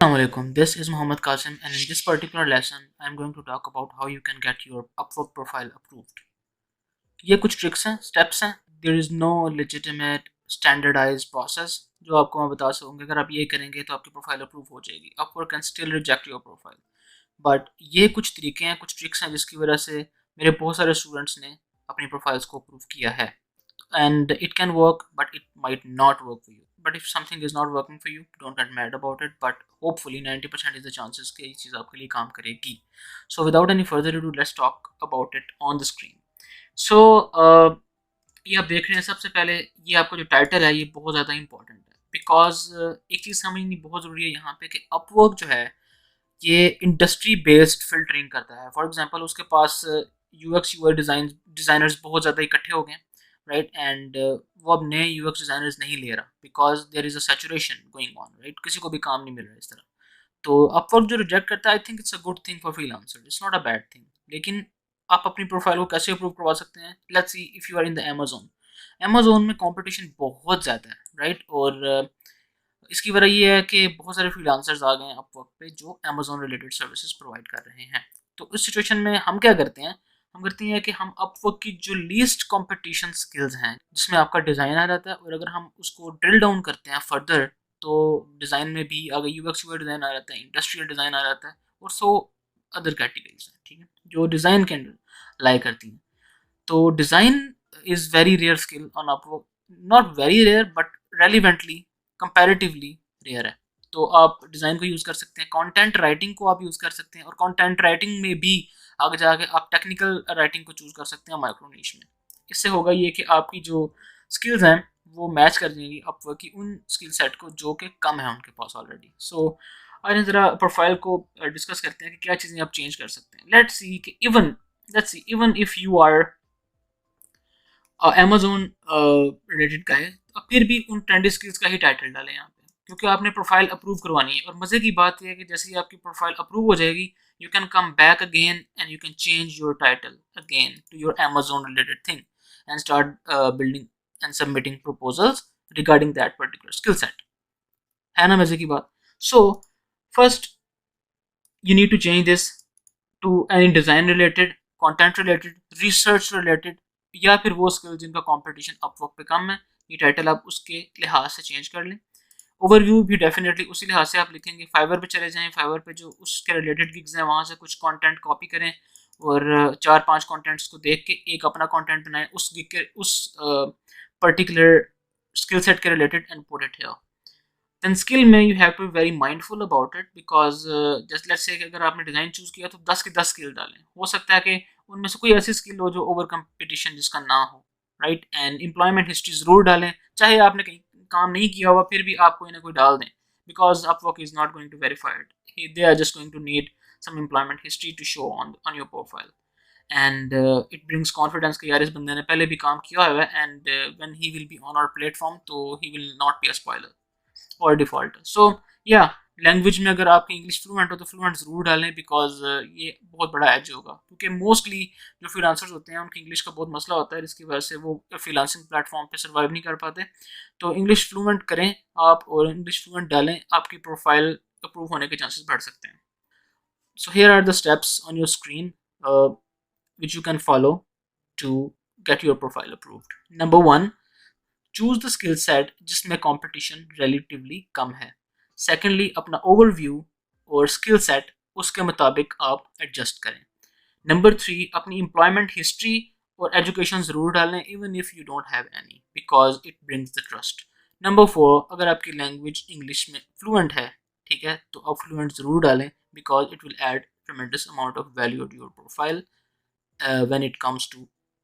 Assalamualaikum. This is Muhammad Qasim, and in this particular lesson, I'm going to talk about how you can get your Upwork profile approved. ये कुछ tricks हैं, steps हैं. There is no legitimate standardized process जो आपको मैं बता सकूँगा. अगर आप ये करेंगे तो आपकी प्रोफाइल अप्रूव हो जाएगी. Upwork can still reject your profile. But ये कुछ तरीके हैं, कुछ ट्रिक्स हैं जिसकी वजह से मेरे बहुत सारे स्टूडेंट्स ने अपनी प्रोफाइल्स को अप्रूव किया है. And it can work, but it might not work for you. But if something is not working for you, don't get mad about it, but hopefully 90% is the chances कि ये चीज़ आपके लिए काम करेगी. So without any further ado, let's talk about it on the screen. So ये आप देख रहे हैं, सबसे पहले ये आपका जो टाइटल है ये बहुत ज़्यादा इंपॉर्टेंट है, बिकॉज एक चीज़ समझनी बहुत ज़रूरी है यहाँ पे कि अपवर्क जो है ये इंडस्ट्री बेस्ड फिल्टरिंग करता है. फॉर एग्जांपल उसके पास यूएक्स यूआई डिज़ाइनर्स बहुत ज़्यादा इकट्ठे हो गए, राइट, एंड वो अब नए यूएक्स डिज़ाइनर्स नहीं ले रहा because there is a saturation going on, right. किसी को भी काम नहीं मिल रहा इस तरह. तो अपवर्क जो रिजेक्ट करता है, I think it's a good thing for freelancer, it's not a bad thing. लेकिन आप अपनी प्रोफाइल को कैसे अप्रूव करवा सकते हैं? Let's see if you are in the Amazon में कंपटीशन बहुत ज़्यादा है, राइट. और इसकी वजह ये है कि बहुत सारे फ्रीलांसर्स आ गए हैं अपवर्क पे जो अमेज़न रिलेटेड सर्विसेज प्रोवाइड कर रहे हैं. तो इस सिचुएशन में हम क्या करते हैं? हम करते हैं कि हम अपवर्क की जो लीस्ट कंपटीशन स्किल्स हैं जिसमें आपका डिज़ाइन आ जाता है, और अगर हम उसको ड्रिल डाउन करते हैं फर्दर तो डिज़ाइन में भी अगर यूएक्स यूआई डिज़ाइन आ जाता है, इंडस्ट्रियल डिज़ाइन आ जाता है, और सो अदर कैटेगरीज हैं, ठीक है, जो डिज़ाइन के अंडर लाई करती हैं. तो design is very rare skill on Upwork. Not very rare but relevantly comparatively rare है. तो आप डिज़ाइन को यूज़ कर सकते हैं, कंटेंट राइटिंग को आप यूज़ कर सकते हैं, और कंटेंट राइटिंग में भी आगे जाके आप टेक्निकल राइटिंग को चूज़ कर सकते हैं माइक्रो नीश में. इससे होगा ये कि आपकी जो स्किल्स हैं वो मैच कर जाएंगी अपवर्क की उन स्किल सेट को जो कि कम है उनके पास ऑलरेडी. सो आज ज़रा प्रोफाइल को डिस्कस करते हैं कि क्या चीज़ें आप चेंज कर सकते हैं. Let's see even if you are Amazon related का है, तो फिर भी उन ट्रेंडी स्किल्स का ही टाइटल डालें यहाँ पे, क्योंकि आपने प्रोफाइल अप्रूव करवानी है. और मज़े की बात यह है कि जैसे ही आपकी प्रोफाइल अप्रूव हो जाएगी, you can come back again and you can change your title again to your Amazon related thing and start building and submitting proposals regarding that particular skill set. है ना मजे की बात? So first you need to change this to any design related, content related, research related, या फिर वो skill जिनका competition Upwork पे कम है. ये टाइटल आप उसके लिहाज से चेंज कर लें. ओवरव्यू भी डेफिनेटली उसी लिहाज से आप लिखेंगे. फाइवर पे चले जाएं, फाइवर पे जो उसके रिलेटेड गिग्स हैं वहाँ से कुछ कंटेंट कॉपी करें और 4-5 कंटेंट्स को देख के एक अपना कंटेंट बनाएं उस गिग के उस पर्टिकुलर स्किल सेट के related and put it here. Then skill में you have to be very mindful about it, because just let's say अगर आपने डिज़ाइन चूज़ किया तो 10 की 10 स्किल डालें. हो सकता है कि उनमें से कोई ऐसी स्किल हो जो ओवर कंपटीशन जिसका ना हो, राइट. एंड एम्प्लॉयमेंट हिस्ट्री ज़रूर डालें, चाहे आपने कहीं काम नहीं किया हुआ फिर भी आप कोई ना कोई डाल दें, because Upwork is not going to verify it. They are just going to need some employment history to show on your profile. And it brings confidence कि यार इस बंदे ने पहले भी काम किया हुआ है, and when he will be on our platform तो he will not be a spoiler और डिफ़ॉल्ट. सो या लैंग्वेज में अगर आपकी इंग्लिश फ्लुएंट हो तो फ्लुएंट ज़रूर डालें, बिकॉज ये बहुत बड़ा एज होगा, क्योंकि मोस्टली जो फ्रीलांसर्स होते हैं उनकी इंग्लिश का बहुत मसला होता है, जिसकी वजह से वो फ्रीलांसिंग प्लेटफॉर्म पे सर्वाइव नहीं कर पाते. तो इंग्लिश फ्लुएंट करें आप और इंग्लिश फ्लुएंट डालें, आपकी प्रोफाइल अप्रूव होने के चांसेस बढ़ सकते हैं. So here are the steps on your screen which you can follow to get your profile approved. Number 1, choose the skill set जिसमें कंपटीशन रिलेटिवली कम है. सेकेंडली, अपना ओवरव्यू और स्किल सेट उसके मुताबिक आप एडजस्ट करें. नंबर 3, अपनी एम्प्लॉयमेंट हिस्ट्री और एजुकेशन ज़रूर डालें even if you don't have any, because it brings the trust. Number 4, अगर आपकी लैंग्वेज इंग्लिश में फ्लुएंट है, ठीक है, तो आप फ्लुएंट ज़रूर डालें, because it will add tremendous amount of value to your profile when it comes to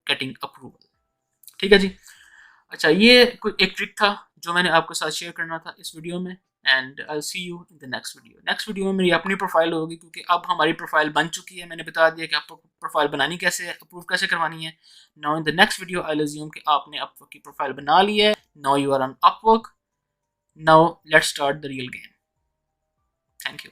getting approval. ठीक है जी. अच्छा, ये कोई एक ट्रिक था जो मैंने आपके साथ शेयर करना था इस वीडियो में, and I will see you in the next video. Next video में मेरी अपनी प्रोफाइल होगी, क्योंकि अब हमारी प्रोफाइल बन चुकी है. मैंने बता दिया कि आपको प्रोफाइल बनानी कैसे है, अप्रूव कैसे करवानी है. Now in the next video I will assume कि आपने अपवर्क की प्रोफाइल बना ली है. Now you are on Upwork. Now let's start the real game. Thank you.